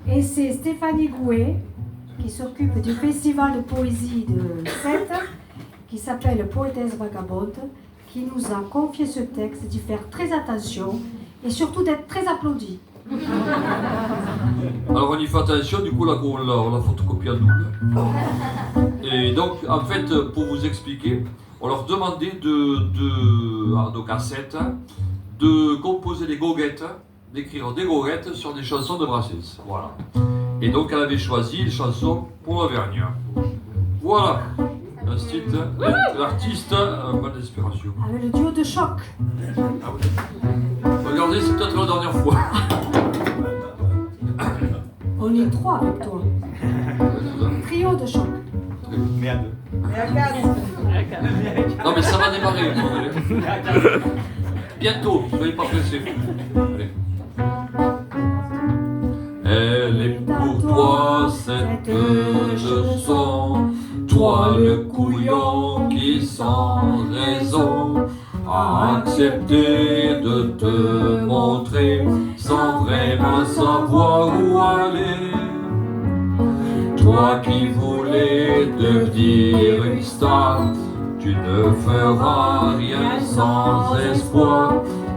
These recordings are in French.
Et c'est Stéphanie Gouet, qui s'occupe du festival de poésie de Sète, qui s'appelle Poétesse Vagabonde, qui nous a confié ce texte, d'y faire très attention et surtout d'être très applaudi. Alors on y fait attention, du coup là on la photocopie en double. Et donc en fait pour vous expliquer, on leur demandait à nos cassettes de composer des goguettes, d'écrire des goguettes sur des chansons de Brassens. Voilà. Et donc elle avait choisi les chansons pour l'Auvergne. Voilà. L'artiste a bonne inspiration. Avec le duo de choc. Regardez, c'est peut-être la dernière fois. On est trois avec toi. Trio de choc. Mais à deux. Non mais ça va démarrer. Bientôt, soyez pas pressés. Allez. Elle est pour toi cette leçon, toi le couillon qui sans raison a accepté de te montrer sans vraiment savoir où aller. Toi qui voulais devenir une star, tu ne feras rien sans espoir.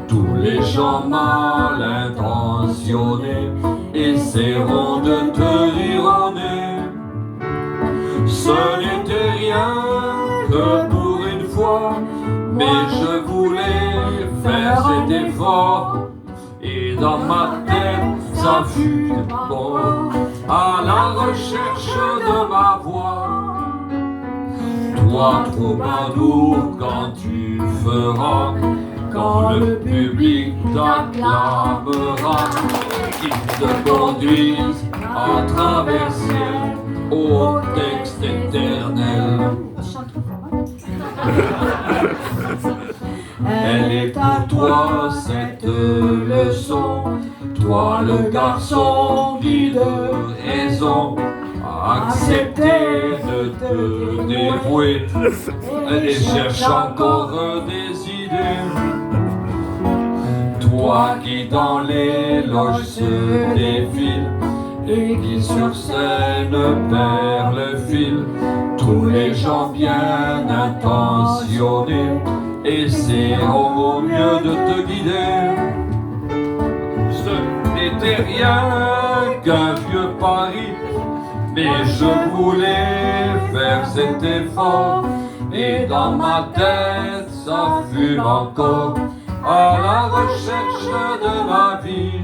Tous les gens mal intentionnés essaieront de te rire au nez. Ce n'était rien que pour une fois, mais je voulais faire cet effort. Et dans ma tête, ça fut bon, à la recherche de ma voix. Toi, troubadour, quand tu feras, quand le public t'acclamera, qu'il te conduise à travers ciel au texte éternel. Elle est pour toi cette leçon, toi le garçon qui de raison a accepté de te dévouer. Elle cherche encore des idées. Toi qui dans les loges se défile et qui sur scène perd le fil, tous les gens bien intentionnés essaieront au mieux de te guider. Ce n'était rien qu'un vieux pari, mais je voulais faire cet effort. Et dans ma tête ça fume encore, à la recherche de ma vie.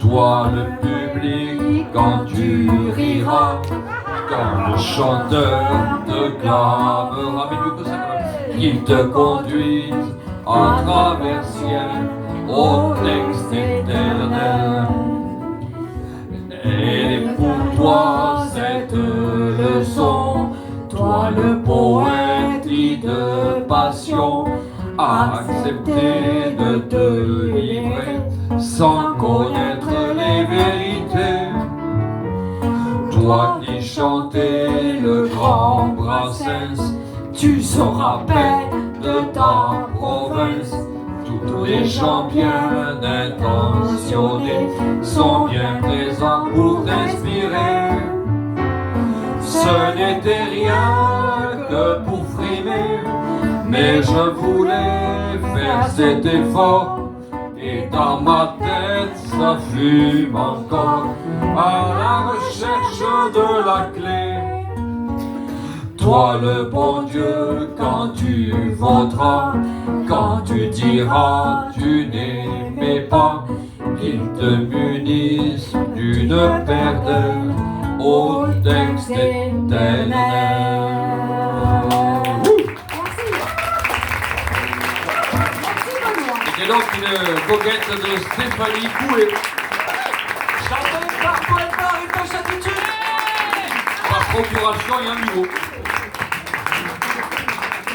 Toi le public quand tu riras, quand le chanteur te clamera, mais mieux que ça quand même, qu'il te conduise à travers ciel au texte éternel. Elle est pour toi cette leçon, toi le poète de passion, a accepté de te livrer sans connaître les vérités. Toi qui chantais le grand Brassens, tu sauras peine de ta province. Tous les gens bien intentionnés sont bien présents pour t'inspirer. Ce n'était rien que pour frimer, mais je voulais faire cet effort. Et dans ma tête ça fume encore, à la recherche de la clé. Toi le bon Dieu quand tu voteras, quand tu diras tu n'aimais pas, qu'il te munisse d'une perdelle au texte éternel. C'était donc une goguette de Stéphanie Gouet. Chantée par Poète Bar et Poche Attitude. Par procuration et en niveau.